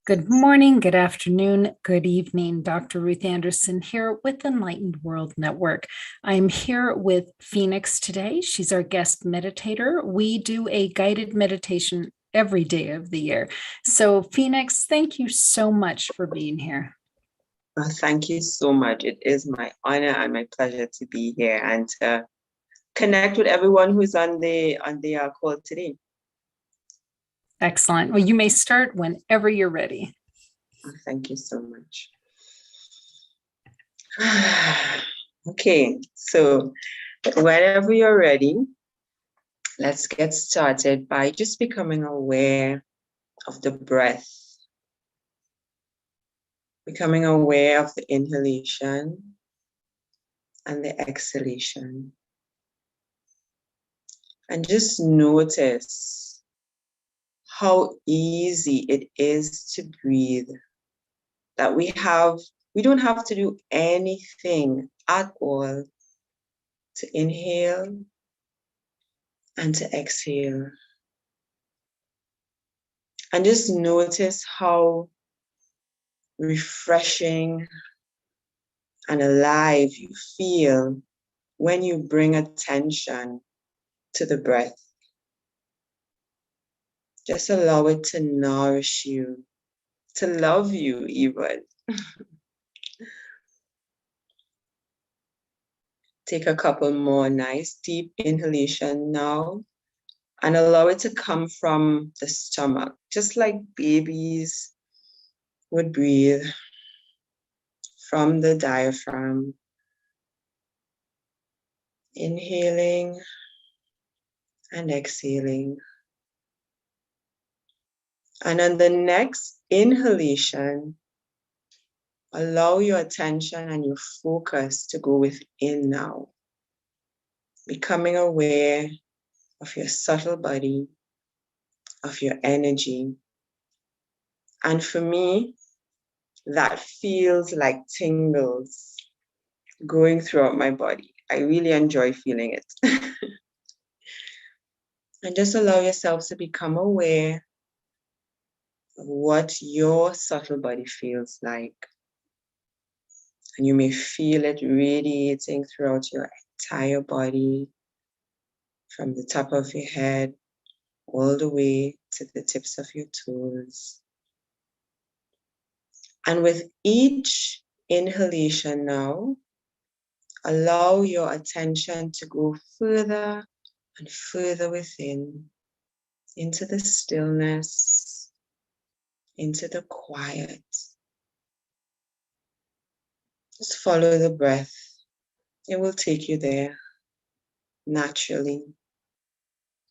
Good morning, good afternoon, good evening. Dr. Ruth Anderson here with Enlightened World Network. I'm here with Phoenixx today. She's our guest meditator. We do a guided meditation every day of the year. So Phoenixx, thank you so much for being here. Well, thank you so much. It is my honor and my pleasure to be here and to connect with everyone who's on the call today. Excellent. Well, you may start whenever you're ready. Thank you so much. Okay, so whenever you're ready, let's get started by just becoming aware of the breath, becoming aware of the inhalation and the exhalation. And just notice how easy it is to breathe, that we don't have to do anything at all to inhale and to exhale. And just notice how refreshing and alive you feel when you bring attention to the breath. Just allow it to nourish you, to love you even. Take a couple more nice deep inhalation now and allow it to come from the stomach, just like babies would breathe from the diaphragm. Inhaling and exhaling. And on the next inhalation, allow your attention and your focus to go within now, becoming aware of your subtle body, of your energy. And for me, that feels like tingles going throughout my body. I really enjoy feeling it. And just allow yourself to become aware of what your subtle body feels like. And you may feel it radiating throughout your entire body, from the top of your head all the way to the tips of your toes. And with each inhalation now, allow your attention to go further and further within, into the stillness, into the quiet. Just follow the breath. It will take you there naturally,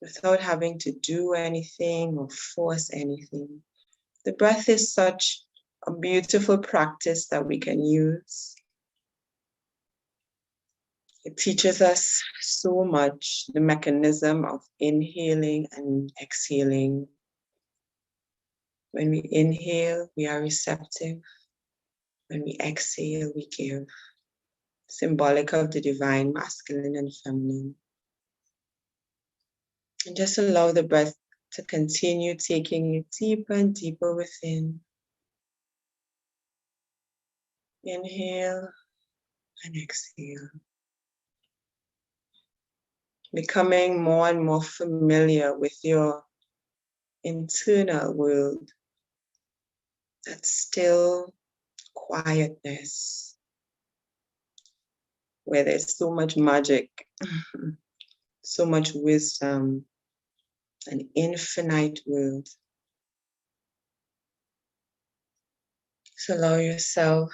without having to do anything or force anything. The breath is such a beautiful practice that we can use. It teaches us so much, the mechanism of inhaling and exhaling. When we inhale, we are receptive. When we exhale, we give. Symbolic of the divine masculine and feminine. And just allow the breath to continue taking you deeper and deeper within. Inhale and exhale. Becoming more and more familiar with your internal world. That still quietness, where there's so much magic, so much wisdom, an infinite world. So allow yourself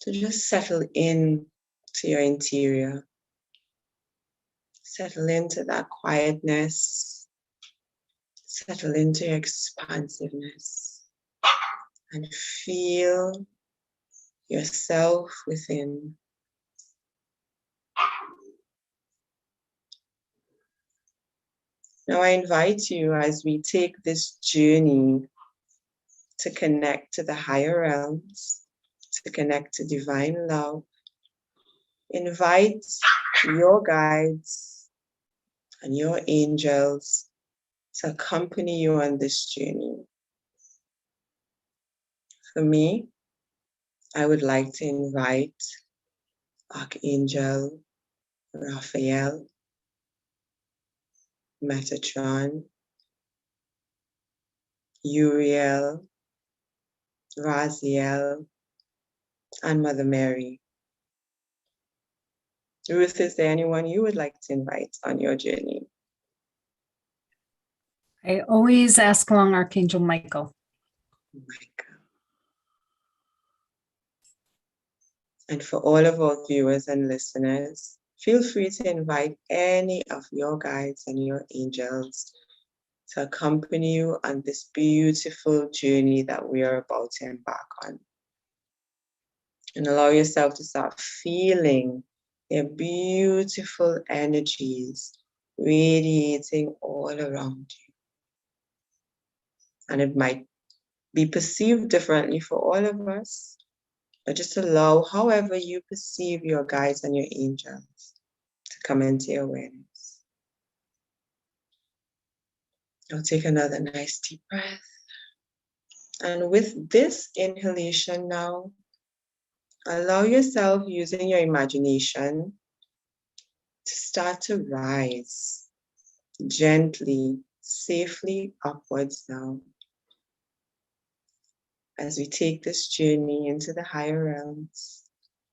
to just settle in to your interior. Settle into that quietness. Settle into your expansiveness. And feel yourself within. Now I invite you, as we take this journey to connect to the higher realms, to connect to divine love, invite your guides and your angels to accompany you on this journey. For me, I would like to invite Archangel Raphael, Metatron, Uriel, Raziel, and Mother Mary. Ruth, is there anyone you would like to invite on your journey? I always ask along Archangel Michael. Michael. And for all of our viewers and listeners, feel free to invite any of your guides and your angels to accompany you on this beautiful journey that we are about to embark on. And allow yourself to start feeling their beautiful energies radiating all around you. And it might be perceived differently for all of us, but just allow however you perceive your guides and your angels to come into your awareness. Now take another nice deep breath. And with this inhalation now, allow yourself, using your imagination, to start to rise gently, safely upwards now. As we take this journey into the higher realms,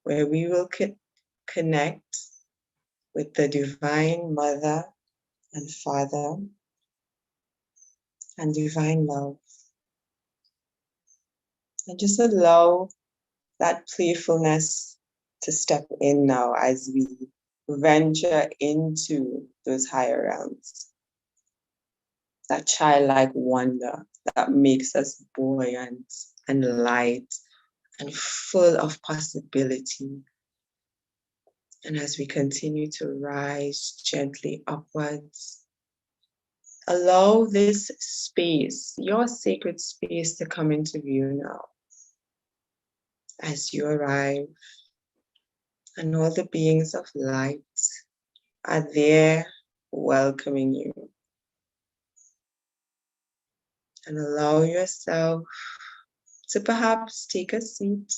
where we will connect with the Divine Mother and Father and Divine Love. And just allow that playfulness to step in now as we venture into those higher realms. That childlike wonder that makes us buoyant and light and full of possibility. And as we continue to rise gently upwards, allow this space, your sacred space, to come into view now. As you arrive, and all the beings of light are there welcoming you. And allow yourself to perhaps take a seat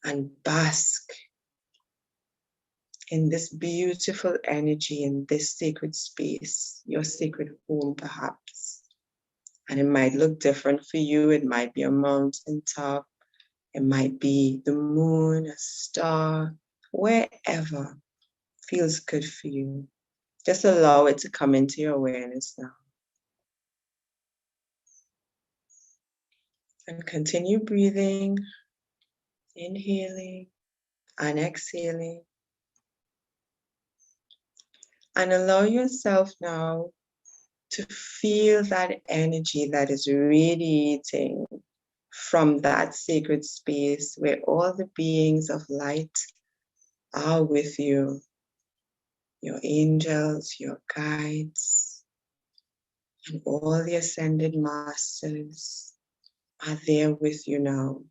and bask in this beautiful energy, in this sacred space, your sacred home perhaps. And it might look different for you. It might be a mountain top. It might be the moon, a star, wherever feels good for you. Just allow it to come into your awareness now. And continue breathing, inhaling and exhaling. And allow yourself now to feel that energy that is radiating from that sacred space where all the beings of light are with you. Your angels, your guides, and all the ascended masters are there with you now.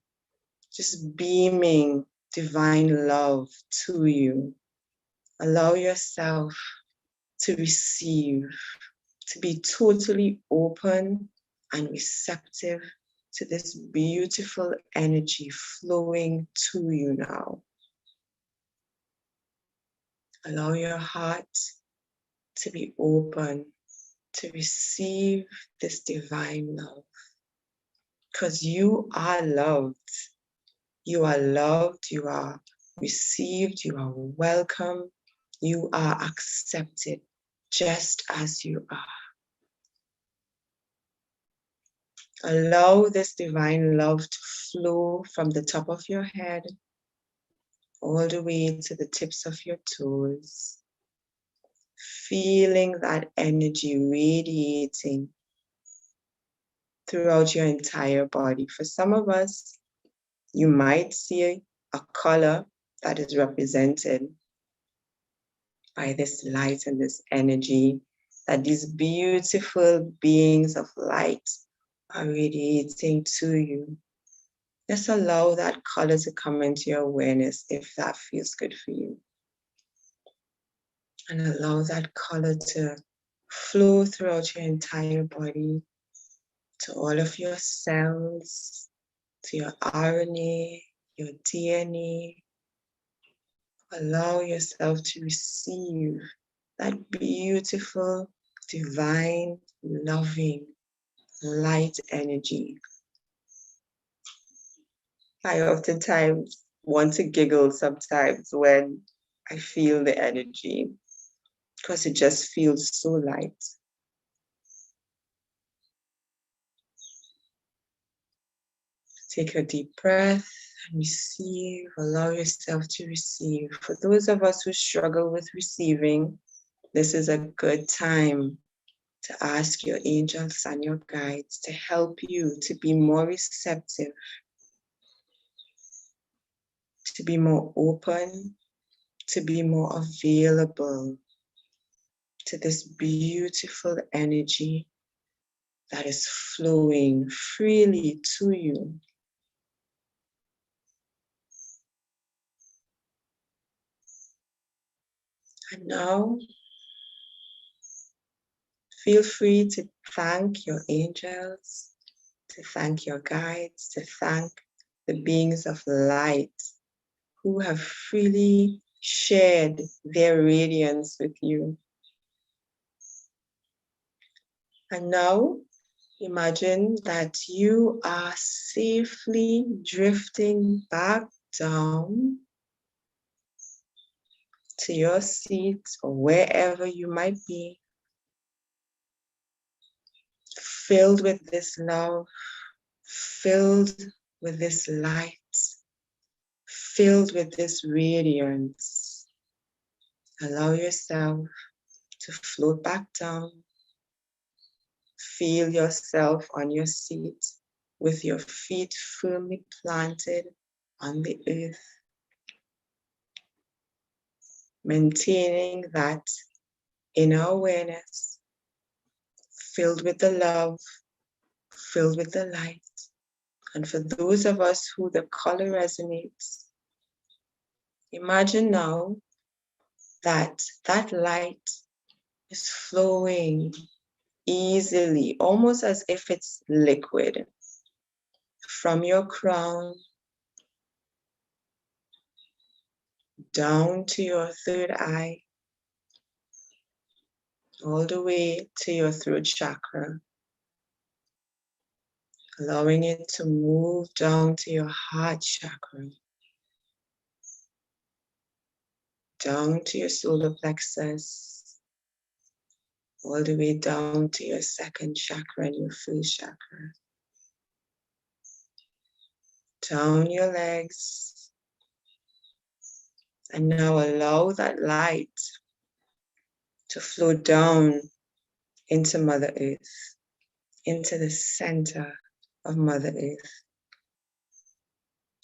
Just beaming divine love to you. Allow yourself to receive, to be totally open and receptive to this beautiful energy flowing to you now. Allow your heart to be open to receive this divine love, because you are loved. You are loved, you are received, you are welcome, you are accepted just as you are. Allow this divine love to flow from the top of your head all the way to the tips of your toes, feeling that energy radiating throughout your entire body. For some of us, you might see a color that is represented by this light and this energy that these beautiful beings of light are radiating to you. Just allow that color to come into your awareness if that feels good for you. And allow that color to flow throughout your entire body, to all of your cells, to your RNA, your DNA. Allow yourself to receive that beautiful, divine, loving, light energy. I oftentimes want to giggle sometimes when I feel the energy because it just feels so light. Take a deep breath and receive. Allow yourself to receive. For those of us who struggle with receiving, this is a good time to ask your angels and your guides to help you to be more receptive, to be more open, to be more available to this beautiful energy that is flowing freely to you. And now, feel free to thank your angels, to thank your guides, to thank the beings of light who have freely shared their radiance with you. And now, imagine that you are safely drifting back down to your seat or wherever you might be, filled with this love, filled with this light, filled with this radiance. Allow yourself to float back down. Feel yourself on your seat with your feet firmly planted on the earth, maintaining that inner awareness, filled with the love, filled with the light. And for those of us who the color resonates, imagine now that that light is flowing easily, almost as if it's liquid, from your crown down to your third eye, all the way to your throat chakra, allowing it to move down to your heart chakra, down to your solar plexus, all the way down to your second chakra and your first chakra, down your legs. And now allow that light to flow down into Mother Earth, into the center of Mother Earth.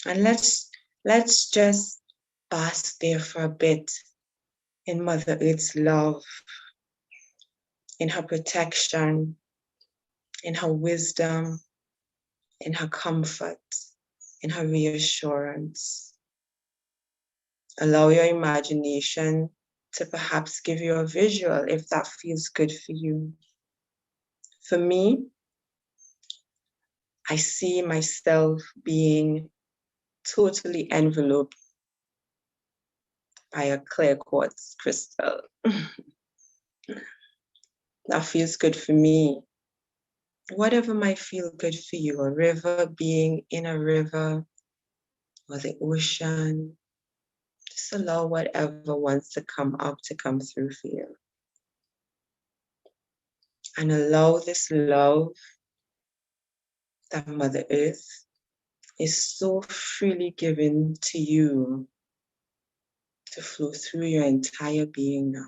And let's just bask there for a bit in Mother Earth's love, in her protection, in her wisdom, in her comfort, in her reassurance. Allow your imagination to perhaps give you a visual if that feels good for you. For me, I see myself being totally enveloped by a clear quartz crystal. That feels good for me. Whatever might feel good for you, a river, being in a river, or the ocean, just allow whatever wants to come up to come through for you. And allow this love that Mother Earth is so freely given to you to flow through your entire being now.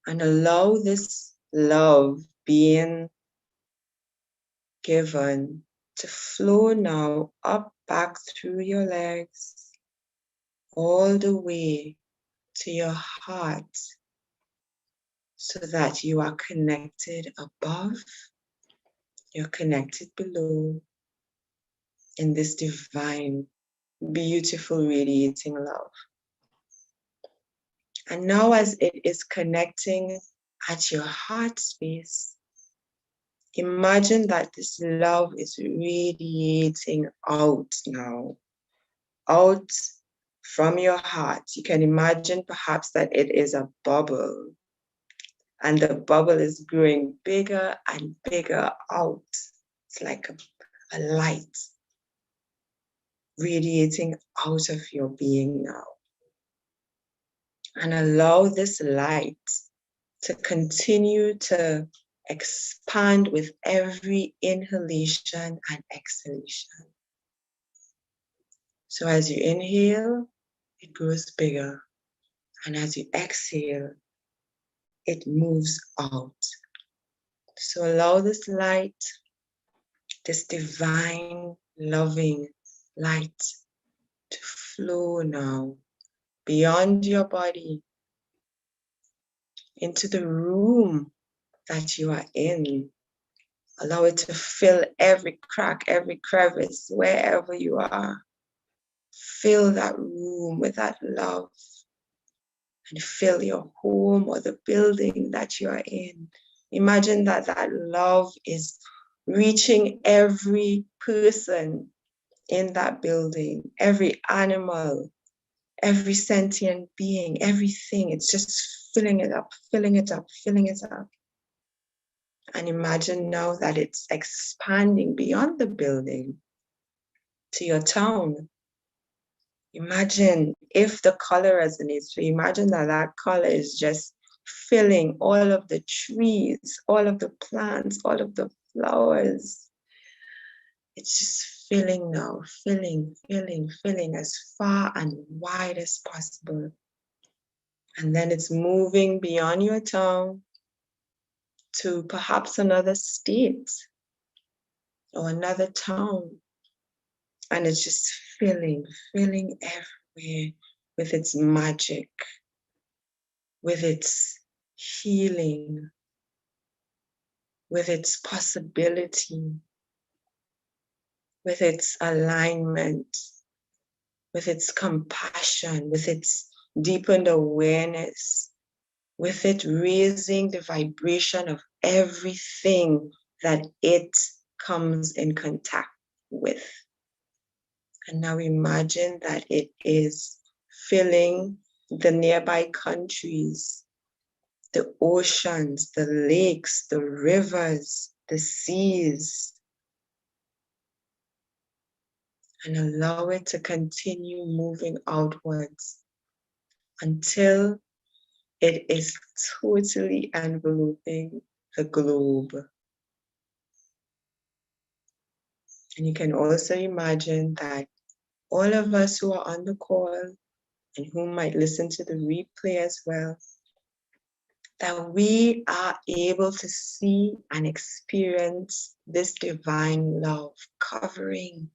And allow this love being given to flow now up back through your legs, all the way to your heart, so that you are connected above, you're connected below in this divine, beautiful, radiating love. And now as it is connecting at your heart space, imagine that this love is radiating out now, out from your heart. You can imagine perhaps that it is a bubble, and the bubble is growing bigger and bigger out. It's like a light radiating out of your being now. And allow this light to continue to expand with every inhalation and exhalation. So as you inhale, it grows bigger. And as you exhale, it moves out. So allow this light, this divine, loving light to flow now beyond your body into the room that you are in. Allow it to fill every crack, every crevice, wherever you are. Fill that room with that love and fill your home or the building that you are in. Imagine that that love is reaching every person in that building, every animal, every sentient being, everything. It's just filling it up, filling it up, filling it up. And imagine now that it's expanding beyond the building to your town. Imagine if the color resonates. So imagine that that color is just filling all of the trees, all of the plants, all of the flowers. It's just filling now, filling, filling, filling as far and wide as possible. And then it's moving beyond your town to perhaps another state or another town. And it's just filling, filling everywhere with its magic, with its healing, with its possibility, with its alignment, with its compassion, with its deepened awareness, with it raising the vibration of everything that it comes in contact with. And now imagine that it is filling the nearby countries, the oceans, the lakes, the rivers, the seas, and allow it to continue moving outwards until it is totally enveloping the globe. And you can also imagine that all of us who are on the call and who might listen to the replay as well, that we are able to see and experience this divine love covering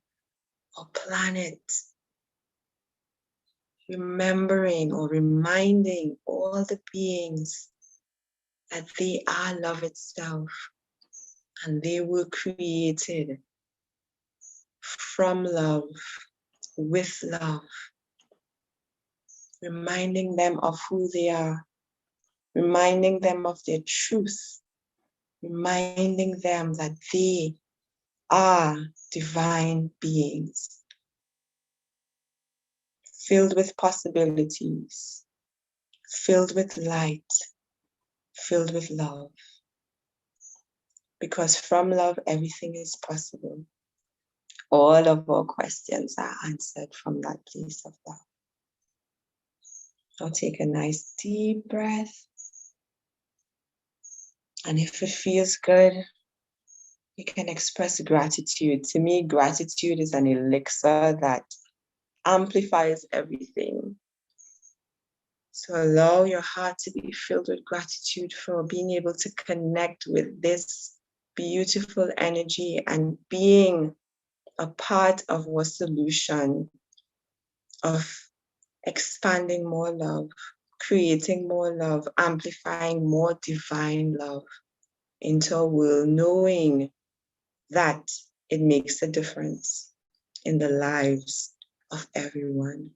our planet, remembering or reminding all the beings that they are love itself and they were created from love, with love, reminding them of who they are, reminding them of their truth, reminding them that they are divine beings, filled with possibilities, filled with light, filled with love. Because from love, everything is possible. All of our questions are answered from that place of love. I'll take a nice deep breath. And if it feels good, you can express gratitude. To me, gratitude is an elixir that amplifies everything. So allow your heart to be filled with gratitude for being able to connect with this beautiful energy and being a part of a solution of expanding more love, creating more love, amplifying more divine love into a world, knowing that it makes a difference in the lives of everyone.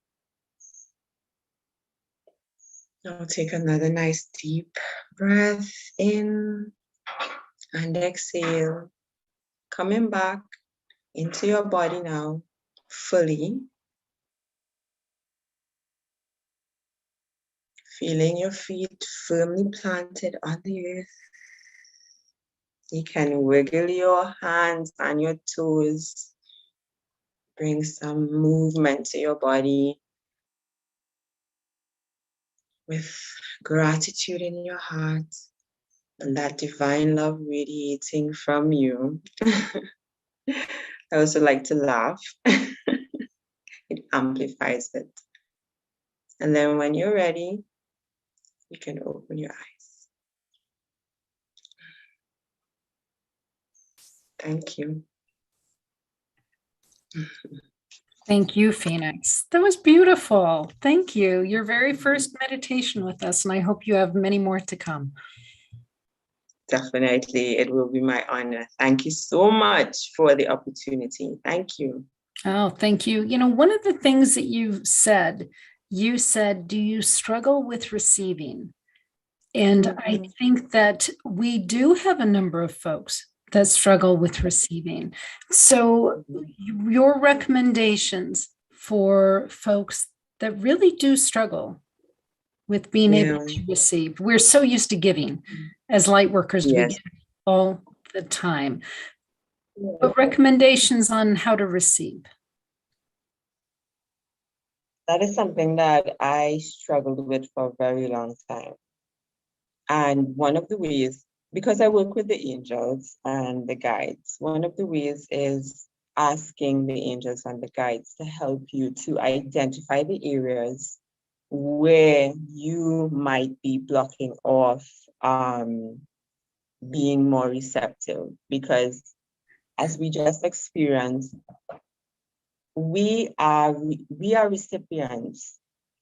Now take another nice deep breath in and exhale. Coming back into your body now, fully. Feeling your feet firmly planted on the earth. You can wiggle your hands and your toes. Bring some movement to your body with gratitude in your heart and that divine love radiating from you. I also like to laugh. It amplifies it. And then when you're ready, you can open your eyes. Thank you. Thank you, Phoenixx. That was beautiful. Thank you. Your very first meditation with us, and I hope you have many more to come. Definitely, it will be my honor. Thank you so much for the opportunity. Thank you. Oh, thank you. You know, one of the things that you said, do you struggle with receiving? And I think that we do have a number of folks that struggle with receiving. So, your recommendations for folks that really do struggle with being able to receive. We're so used to giving as light workers, we give all the time. But recommendations on how to receive? That is something that I struggled with for a very long time. And one of the ways, because I work with the angels and the guides, one of the ways is asking the angels and the guides to help you to identify the areas where you might be blocking off being more receptive. Because as we just experienced, we are recipients,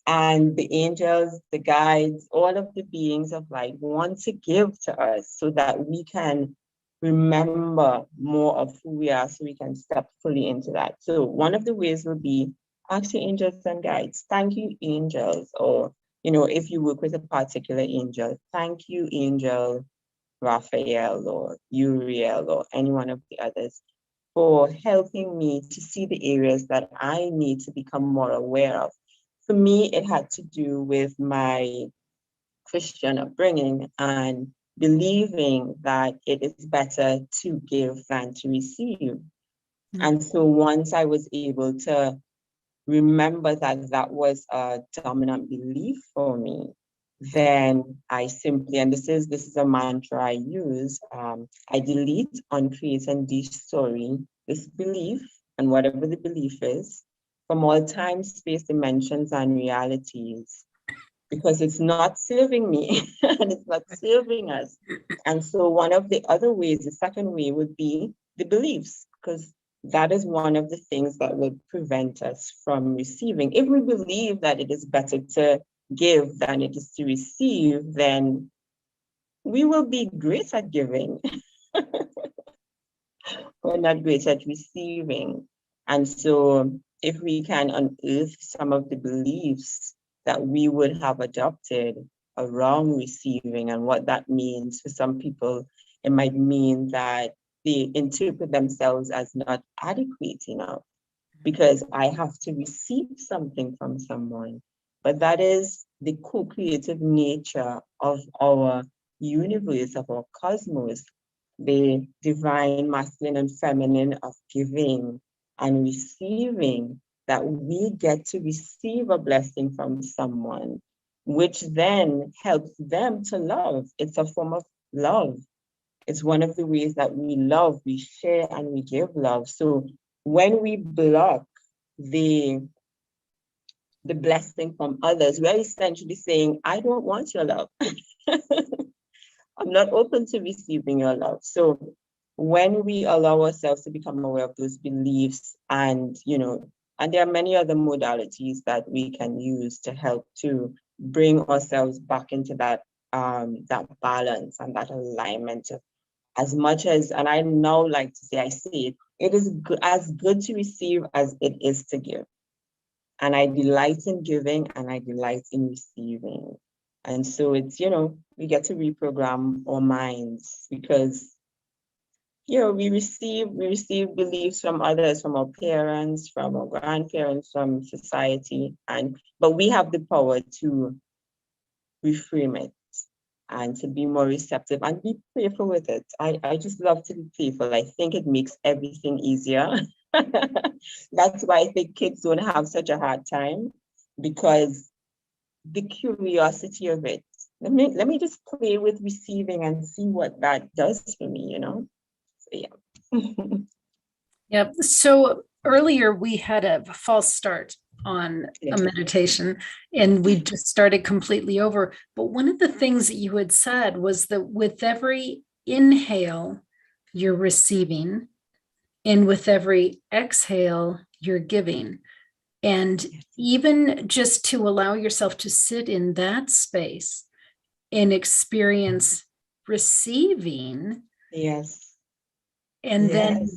and the angels, the guides, all of the beings of light want to give to us so that we can remember more of who we are, so we can step fully into that. So one of the ways will be ask your angels and guides, thank you, angels. Or, you know, if you work with a particular angel, thank you, angel Raphael or Uriel or any one of the others, for helping me to see the areas that I need to become more aware of. For me, it had to do with my Christian upbringing and believing that it is better to give than to receive. And so once I was able to remember that that was a dominant belief for me, then I simply, and this is a mantra I use, I delete, uncreate, and destory this belief, and whatever the belief is, from all time, space, dimensions, and realities, because it's not serving me and it's not serving us. And so one of the other ways, the second way, would be the beliefs, because that is one of the things that would prevent us from receiving. If we believe that it is better to give than it is to receive, then we will be great at giving. We're not great at receiving. And so if we can unearth some of the beliefs that we would have adopted around receiving and what that means for some people, it might mean that they interpret themselves as not adequate enough because I have to receive something from someone. But that is the co-creative nature of our universe, of our cosmos, the divine masculine and feminine of giving and receiving, that we get to receive a blessing from someone, which then helps them to love. It's a form of love. It's one of the ways that we love, we share, and we give love. So when we block the blessing from others, we're essentially saying, I don't want your love. I'm not open to receiving your love. So when we allow ourselves to become aware of those beliefs, and and there are many other modalities that we can use to help to bring ourselves back into that that balance and that alignment. As much as, and I now like to say, I see it is as good to receive as it is to give. And I delight in giving and I delight in receiving. And so it's, we get to reprogram our minds because, we receive beliefs from others, from our parents, from our grandparents, from society, but we have the power to reframe it and to be more receptive and be playful with it. I just love to be playful. I think it makes everything easier. That's why I think kids don't have such a hard time, because the curiosity of it. Let me just play with receiving and see what that does for me, So, yeah. Yep. So earlier we had a false start on a meditation and we just started completely over. But one of the things that you had said was that with every inhale, you're receiving, and with every exhale, you're giving. And even just to allow yourself to sit in that space and experience receiving. Yes. And then,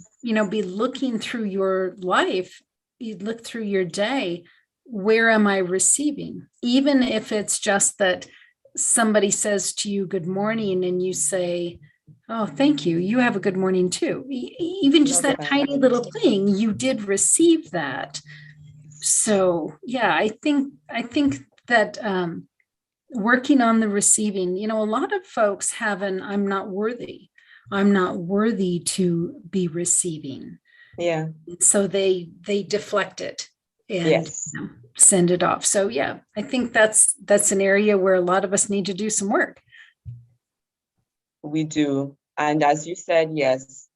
be looking through your life, you look through your day, where am I receiving? Even if it's just that somebody says to you, good morning, and you say, oh, thank you. You have a good morning too. Even just that tiny little thing, you did receive that. So yeah, I think that working on the receiving, a lot of folks have an I'm not worthy to be receiving. Yeah. So they deflect it and send it off. So yeah, I think that's an area where a lot of us need to do some work. We do. And as you said, yes,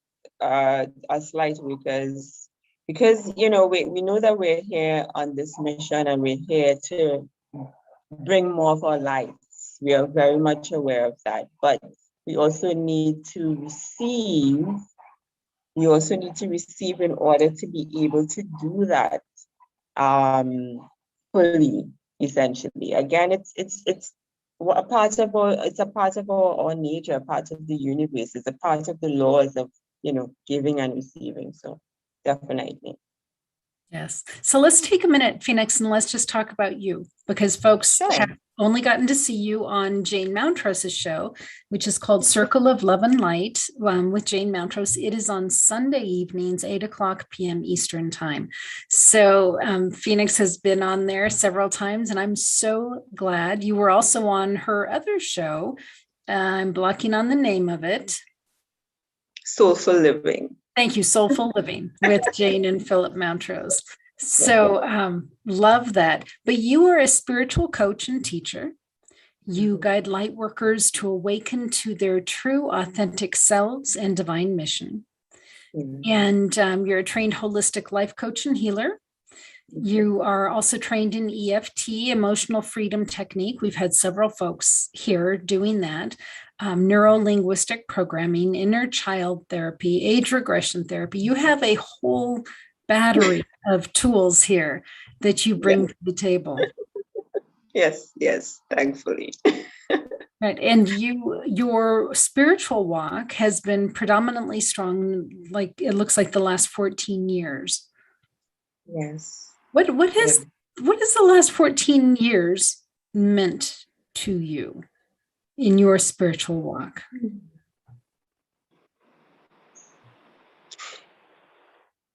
as Lightworkers, because, we know that we're here on this mission and we're here to bring more of our lights. We are very much aware of that, but we also need to receive. We also need to receive in order to be able to do that fully, essentially. Again, it's a part of our nature, a part of the universe. It's a part of the laws of, giving and receiving. So definitely. Yes. So let's take a minute, Phoenixx, and let's just talk about you, because folks have only gotten to see you on Jane Mountrose's show, which is called Circle of Love and Light with Jane Mountrose. It is on Sunday evenings, 8:00 p.m. Eastern time. So Phoenixx has been on there several times, and I'm so glad. You were also on her other show. I'm blocking on the name of it. Soulful Living. Thank you. Soulful Living with Jane and Philip Mountrose. So love that. But you are a spiritual coach and teacher. You guide Lightworkers to awaken to their true, authentic selves and divine mission. And you're a trained holistic life coach and healer. You are also trained in EFT, emotional freedom technique. We've had several folks here doing that. Neuro-linguistic programming, inner child therapy, age regression therapy. You have a whole battery of tools here that you bring to the table. Yes, thankfully. Right. And your spiritual walk has been predominantly strong, like it looks like the last 14 years. Yes. What has the last 14 years meant to you in your spiritual walk?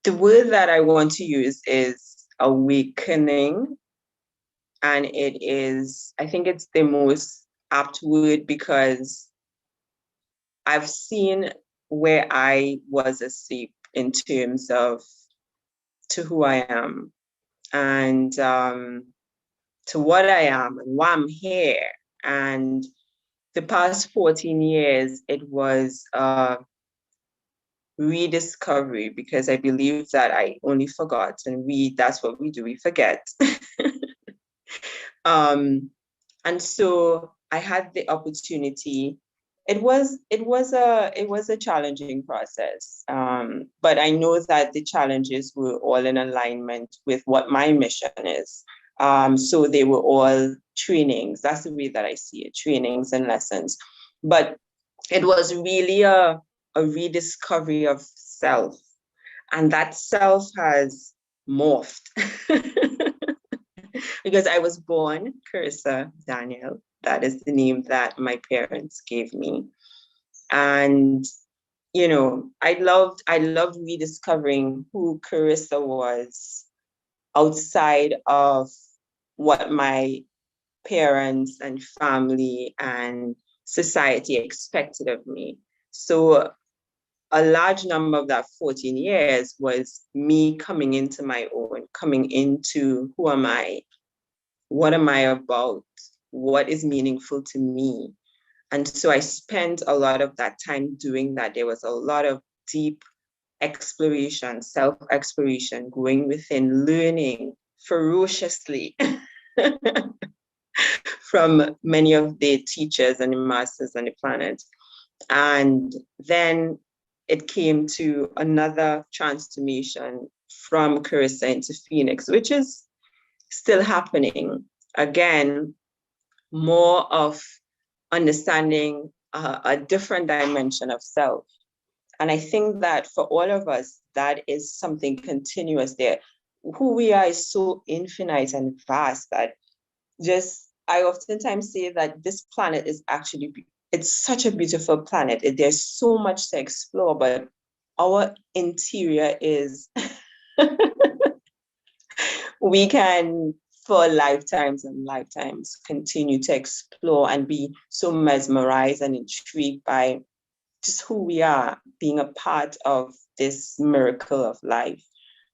The word that I want to use is awakening. And I think it's the most apt word, because I've seen where I was asleep in terms of to who I am and to what I am and why I'm here. And the past 14 years, it was rediscovery, because I believe that I only forgot, and that's what we do, we forget. And so I had the opportunity. It was a challenging process, but I know that the challenges were all in alignment with what my mission is. So they were all trainings. That's the way that I see it, trainings and lessons. But it was really a rediscovery of self, and that self has morphed. Because I was born Carissa Daniel, That is the name that my parents gave me. And, you know, I loved rediscovering who Carissa was outside of what my parents and family and society expected of me. So a large number of that 14 years was me coming into my own, coming into who am I? What am I about? What is meaningful to me? And so I spent a lot of that time doing that. There was a lot of deep exploration, self-exploration, going within, learning ferociously from many of the teachers and the masters on the planet. And then it came to another transformation from Carissa into Phoenixx, which is still happening. Again, more of understanding a different dimension of self. And I think that for all of us, that is something continuous there. Who we are is so infinite and vast that I oftentimes say that this planet is actually, it's such a beautiful planet. There's so much to explore, but our interior is, we can, for lifetimes and lifetimes, continue to explore and be so mesmerized and intrigued by just who we are, being a part of this miracle of life.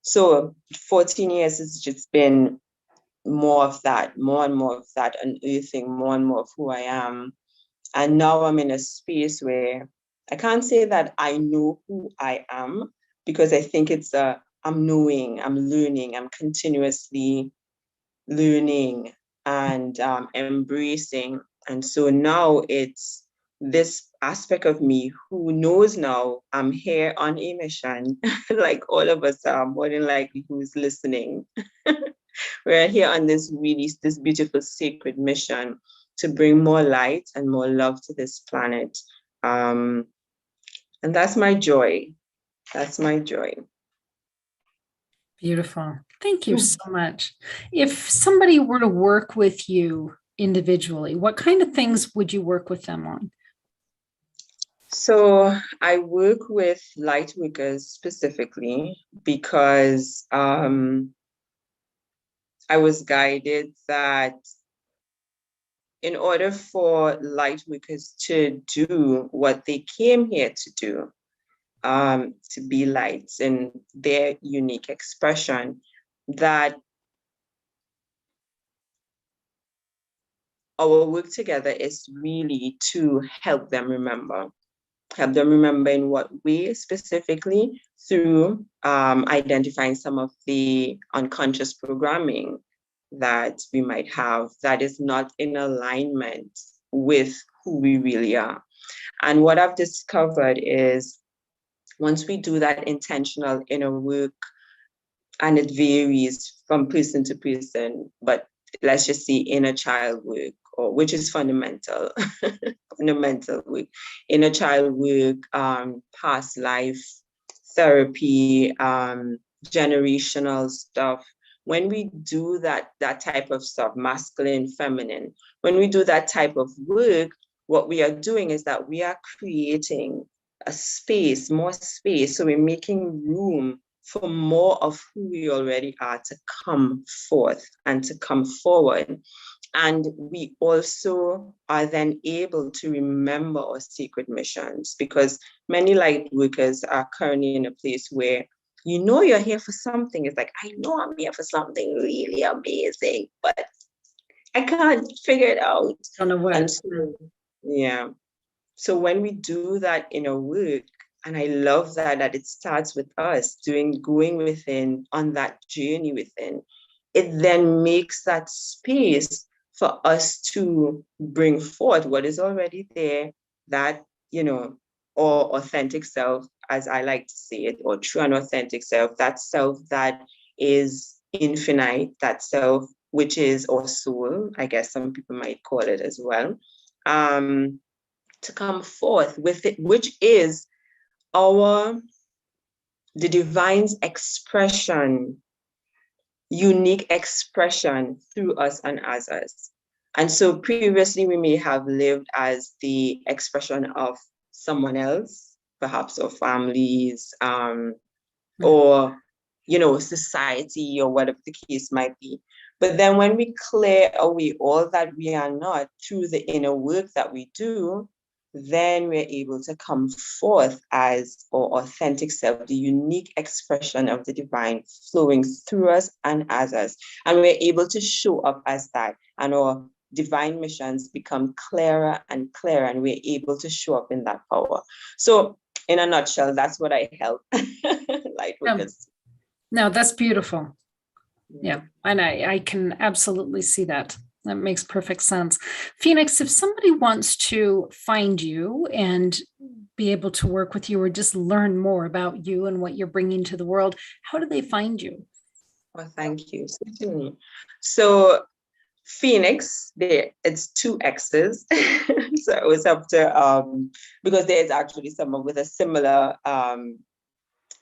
So 14 years has just been more of that, more and more of that, unearthing more and more of who I am. And now I'm in a space where I can't say that I know who I am, because I think I'm knowing, I'm learning, I'm continuously learning and embracing. And so now it's this aspect of me who knows now I'm here on a mission, like all of us are, more than likely, who's listening. We're here on this beautiful sacred mission to bring more light and more love to this planet. And that's my joy. That's my joy. Beautiful. Thank you so much. If somebody were to work with you individually, what kind of things would you work with them on? So I work with Lightworkers specifically because I was guided that in order for Lightworkers to do what they came here to do, to be lights in their unique expression, that our work together is really to help them remember in what way specifically, through identifying some of the unconscious programming that we might have that is not in alignment with who we really are. And what I've discovered is once we do that intentional inner work, and it varies from person to person, but let's just say inner child work, or which is fundamental, fundamental work, inner child work, past life therapy, generational stuff. When we do that type of stuff, masculine, feminine, when we do that type of work, what we are doing is that we are creating a space, more space. So we're making room for more of who we already are to come forth and to come forward. And we also are then able to remember our secret missions, because many light workers are currently in a place where you know you're here for something. It's like, I know I'm here for something really amazing, but I can't figure it out. Don't know what. And so, yeah. So when we do that inner work, and I love that it starts with us going within on that journey within, it then makes that space for us to bring forth what is already there, that, or authentic self, as I like to say it, or true and authentic self, that self that is infinite, that self which is our soul, I guess some people might call it as well, to come forth with it, which is the divine's expression, unique expression through us and as us. And so previously we may have lived as the expression of someone else, perhaps our families, or, society, or whatever the case might be. But then when we clear away all that we are not through the inner work that we do, then we're able to come forth as our authentic self, the unique expression of the divine flowing through us and as us. And we're able to show up as that. And our divine missions become clearer and clearer, and we're able to show up in that power. So in a nutshell, that's what I help Lightworkers. No, that's beautiful. Yeah. And I can absolutely see that. That makes perfect sense. Phoenixx, if somebody wants to find you and be able to work with you or just learn more about you and what you're bringing to the world, how do they find you? Well, thank you. Certainly. So Phoenixx, it's 2 X's. So it was up to, because there's actually someone with a similar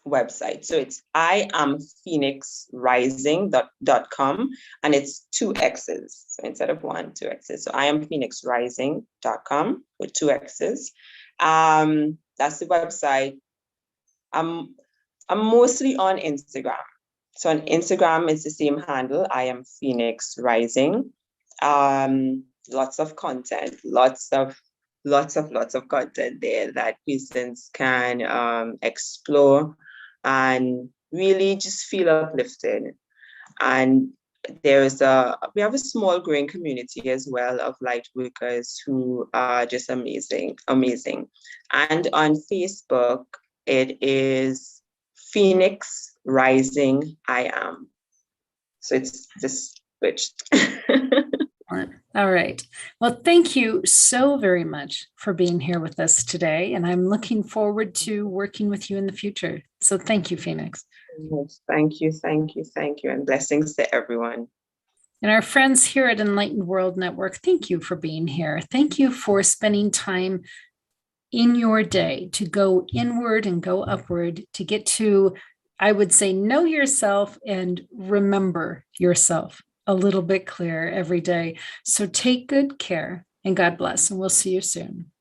website. So it's iamphoenixxrising.com, and it's 2 X's. So instead of 1, 2 X's. So iamphoenixxrising.com with 2 X's. That's the website. I'm mostly on Instagram. So on Instagram, it's the same handle. I am Phoenixx Rising. Lots of content, lots of content there that persons can explore and really just feel uplifted. And we have a small growing community as well of light workers who are just amazing. And on Facebook, it is Phoenixx Rising I Am. So it's just switched. All right. Well, thank you so very much for being here with us today. And I'm looking forward to working with you in the future. So thank you, Phoenixx. Yes, thank you. And blessings to everyone. And our friends here at Enlightened World Network, thank you for being here. Thank you for spending time in your day to go inward and go upward, to get to, I would say, know yourself and remember yourself a little bit clearer every day. So take good care and God bless, and we'll see you soon.